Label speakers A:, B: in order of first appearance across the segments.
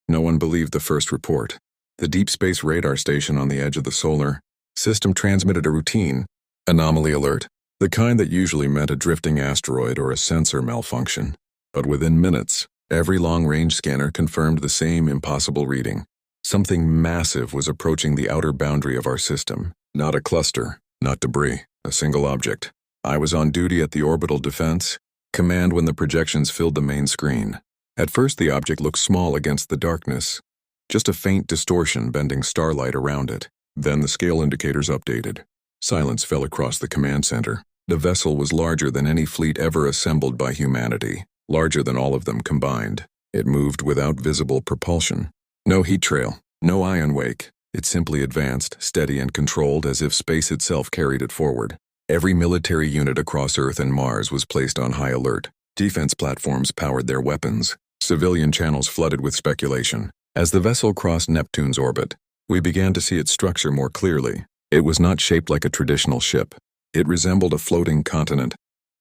A: No one believed the first report. The deep space radar station on the edge of the solar system transmitted a routine anomaly alert, the kind that usually meant a drifting asteroid or a sensor malfunction. But within minutes, every long-range scanner confirmed the same impossible reading. Something massive was approaching the outer boundary of our system. Not a cluster, not debris, a single object. I was on duty at the Orbital Defense Command when the projections filled the main screen. At first, the object looked small against the darkness, just a faint distortion bending starlight around it. Then the scale indicators updated. Silence fell across the command center. The vessel was larger than any fleet ever assembled by humanity, larger than all of them combined. It moved without visible propulsion. No heat trail, no ion wake. It simply advanced, steady and controlled, as if space itself carried it forward. Every military unit across Earth and Mars was placed on high alert. Defense platforms powered their weapons. Civilian channels flooded with speculation. As the vessel crossed Neptune's orbit, we began to see its structure more clearly. It was not shaped like a traditional ship. It resembled a floating continent,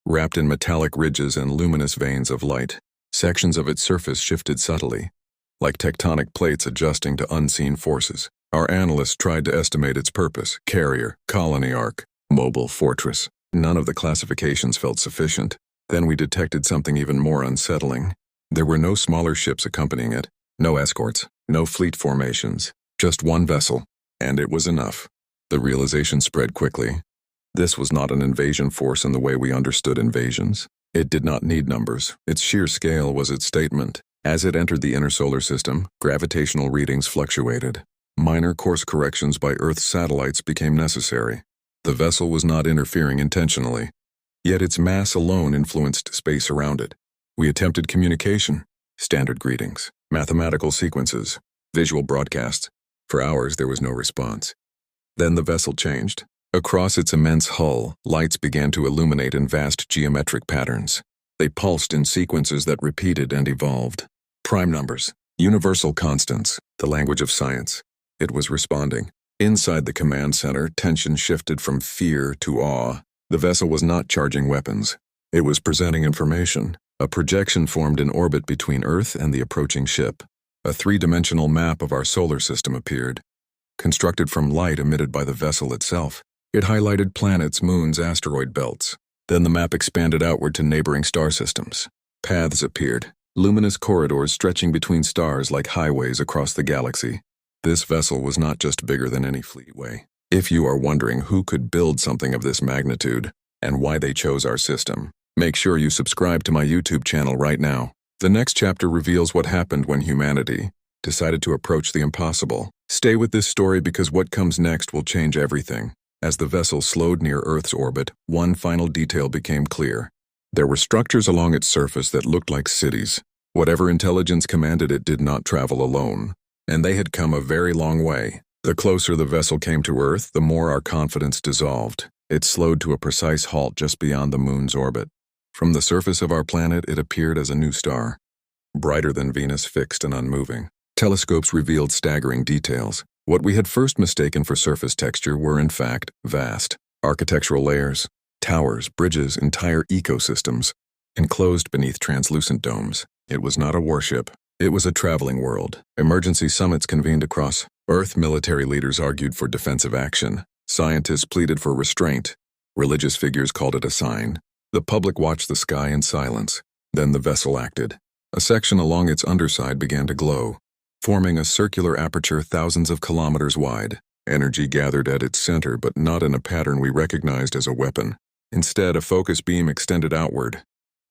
A: wrapped in metallic ridges and luminous veins of light. Sections of its surface shifted subtly, like tectonic plates adjusting to unseen forces. Our analysts tried to estimate its purpose: carrier, colony ark, mobile fortress. None of the classifications felt sufficient. Then we detected something even more unsettling. There were no smaller ships accompanying it, no escorts, no fleet formations, just one vessel, and it was enough. The realization spread quickly. This was not an invasion force in the way we understood invasions. It did not need numbers. Its sheer scale was its statement. As it entered the inner solar system, gravitational readings fluctuated. Minor course corrections by Earth's satellites became necessary. The vessel was not interfering intentionally, yet its mass alone influenced space around it. We attempted communication, standard greetings, mathematical sequences, visual broadcasts. For hours there was no response. Then the vessel changed. Across its immense hull, lights began to illuminate in vast geometric patterns. They pulsed in sequences that repeated and evolved. Prime numbers, universal constants, the language of science. It was responding. Inside the command center, tension shifted from fear to awe. The vessel was not charging weapons. It was presenting information. A projection formed in orbit between Earth and the approaching ship. A three-dimensional map of our solar system appeared, constructed from light emitted by the vessel itself. It highlighted planets, moons, asteroid belts. Then the map expanded outward to neighboring star systems. Paths appeared, luminous corridors stretching between stars like highways across the galaxy. This vessel was not just bigger than any fleetway. If you are wondering who could build something of this magnitude and why they chose our system, make sure you subscribe to my YouTube channel right now. The next chapter reveals what happened when humanity decided to approach the impossible. Stay with this story because what comes next will change everything. As the vessel slowed near Earth's orbit, one final detail became clear. There were structures along its surface that looked like cities. Whatever intelligence commanded it did not travel alone, and they had come a very long way. The closer the vessel came to Earth, the more our confidence dissolved. It slowed to a precise halt just beyond the moon's orbit. From the surface of our planet, it appeared as a new star, brighter than Venus, fixed and unmoving. Telescopes revealed staggering details. What we had first mistaken for surface texture were in fact vast. Architectural layers, towers, bridges, entire ecosystems, enclosed beneath translucent domes. It was not a warship. It was a traveling world. Emergency summits convened across Earth. Military leaders argued for defensive action. Scientists pleaded for restraint. Religious figures called it a sign. The public watched the sky in silence. Then the vessel acted. A section along its underside began to glow, forming a circular aperture thousands of kilometers wide. Energy gathered at its center, but not in a pattern we recognized as a weapon. Instead, a focus beam extended outward,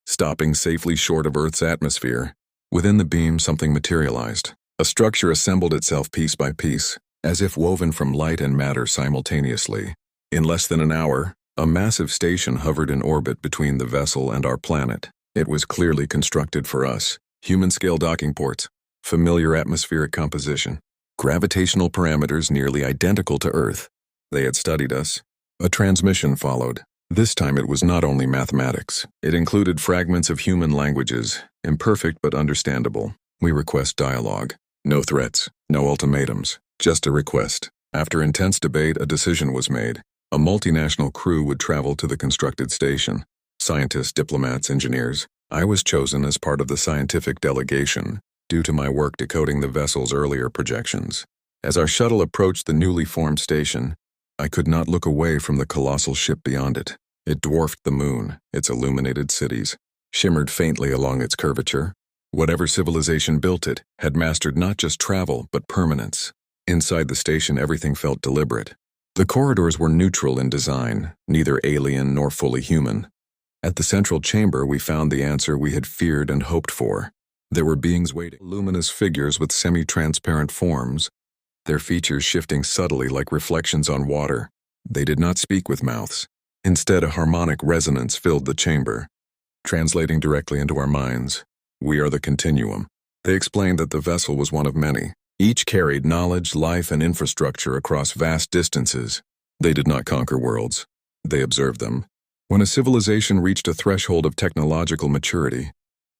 A: stopping safely short of Earth's atmosphere. Within the beam, something materialized. A structure assembled itself piece by piece, as if woven from light and matter simultaneously. In less than an hour, a massive station hovered in orbit between the vessel and our planet. It was clearly constructed for us. Human-scale docking ports, familiar atmospheric composition, gravitational parameters nearly identical to Earth. They had studied us. A transmission followed. This time it was not only mathematics. It included fragments of human languages, imperfect but understandable. We request dialogue. No threats, no ultimatums, just a request. After intense debate, a decision was made. A multinational crew would travel to the constructed station. Scientists, diplomats, engineers. I was chosen as part of the scientific delegation. due to my work decoding the vessel's earlier projections. As our shuttle approached the newly formed station, I could not look away from the colossal ship beyond it. It dwarfed the moon, its illuminated cities, shimmered faintly along its curvature. Whatever civilization built it had mastered not just travel, but permanence. Inside the station, everything felt deliberate. The corridors were neutral in design, neither alien nor fully human. At the central chamber, we found the answer we had feared and hoped for. There were beings waiting, luminous figures with semi-transparent forms, their features shifting subtly like reflections on water. They did not speak with mouths. Instead, a harmonic resonance filled the chamber, translating directly into our minds. We are the continuum. They explained that the vessel was one of many. Each carried knowledge, life, and infrastructure across vast distances. They did not conquer worlds. They observed them. When a civilization reached a threshold of technological maturity,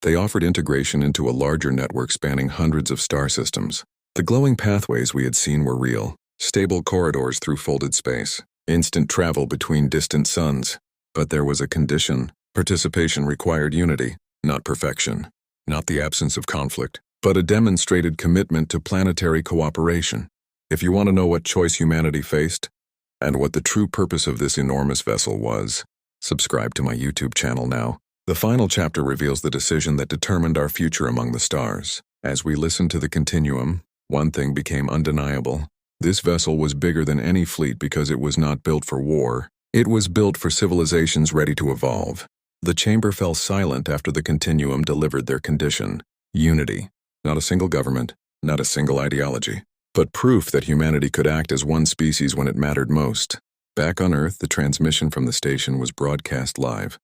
A: they offered integration into a larger network spanning hundreds of star systems. The glowing pathways we had seen were real, stable corridors through folded space, instant travel between distant suns. But there was a condition. Participation required unity, not perfection, not the absence of conflict, but a demonstrated commitment to planetary cooperation. If you want to know what choice humanity faced, and what the true purpose of this enormous vessel was, subscribe to my YouTube channel now. The final chapter reveals the decision that determined our future among the stars. As we listened to the continuum, one thing became undeniable. This vessel was bigger than any fleet because it was not built for war. It was built for civilizations ready to evolve. The chamber fell silent after the continuum delivered their condition. Unity. Not a single government, not a single ideology, but proof that humanity could act as one species when it mattered most. Back on Earth, the transmission from the station was broadcast live.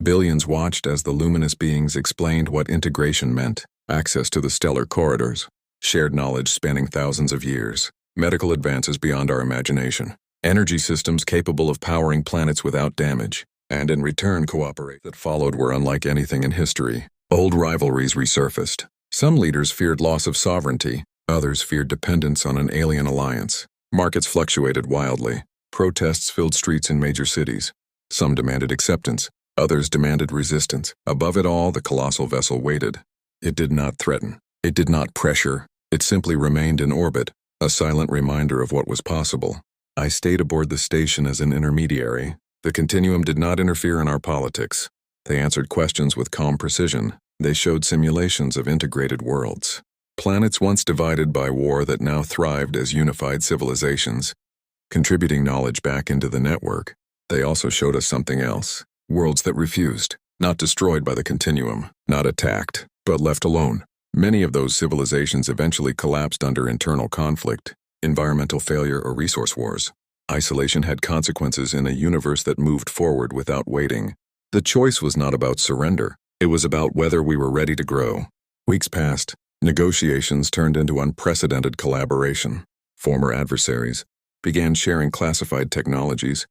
A: Billions watched as the luminous beings explained what integration meant: access to the stellar corridors, shared knowledge spanning thousands of years, medical advances beyond our imagination, energy systems capable of powering planets without damage, and in return cooperate. That followed were unlike anything in history. Old rivalries resurfaced. Some leaders feared loss of sovereignty, others feared dependence on an alien alliance. Markets fluctuated wildly. Protests filled streets in major cities. Some demanded acceptance, others demanded resistance. Above it all, the colossal vessel waited. It did not threaten. It did not pressure. It simply remained in orbit, a silent reminder of what was possible. I stayed aboard the station as an intermediary. The continuum did not interfere in our politics. They answered questions with calm precision. They showed simulations of integrated worlds. Planets once divided by war that now thrived as unified civilizations, contributing knowledge back into the network. They also showed us something else. Worlds that refused, not destroyed by the continuum, not attacked, but left alone. Many of those civilizations eventually collapsed under internal conflict, environmental failure, or resource wars. Isolation had consequences in a universe that moved forward without waiting. The choice was not about surrender. It was about whether we were ready to grow. Weeks passed. Negotiations turned into unprecedented collaboration. Former adversaries began sharing classified technologies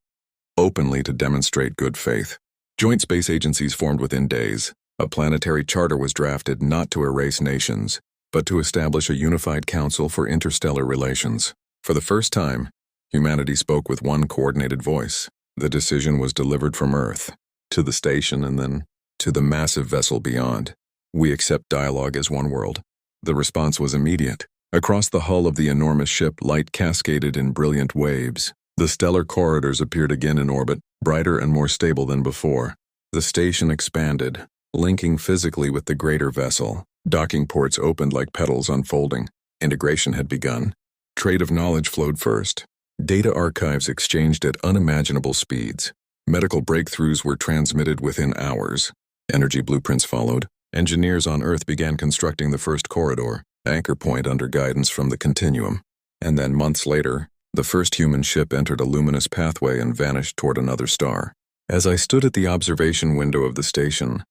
A: openly to demonstrate good faith. Joint space agencies formed within days. A planetary charter was drafted not to erase nations, but to establish a unified council for interstellar relations. For the first time, humanity spoke with one coordinated voice. The decision was delivered from Earth, to the station, and then to the massive vessel beyond. We accept dialogue as one world. The response was immediate. Across the hull of the enormous ship, light cascaded in brilliant waves. The stellar corridors appeared again in orbit, brighter and more stable than before. The station expanded, linking physically with the greater vessel. Docking ports opened like petals unfolding. Integration had begun. Trade of knowledge flowed first. Data archives exchanged at unimaginable speeds. Medical breakthroughs were transmitted within hours. Energy blueprints followed. Engineers on Earth began constructing the first corridor, anchor point under guidance from the continuum. And then months later, the first human ship entered a luminous pathway and vanished toward another star. As I stood at the observation window of the station,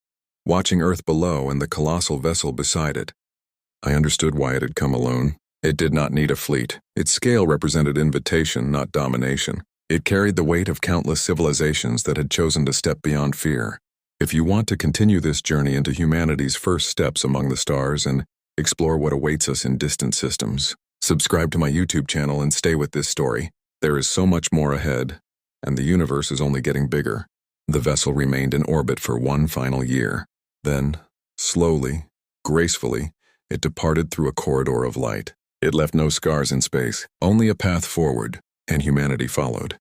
A: watching Earth below and the colossal vessel beside it, I understood why it had come alone. It did not need a fleet. Its scale represented invitation, not domination. It carried the weight of countless civilizations that had chosen to step beyond fear. If you want to continue this journey into humanity's first steps among the stars and explore what awaits us in distant systems, subscribe to my YouTube channel and stay with this story. There is so much more ahead, and the universe is only getting bigger. The vessel remained in orbit for one final year. Then, slowly, gracefully, It departed through a corridor of light. It left no scars in space, only a path forward, and humanity followed.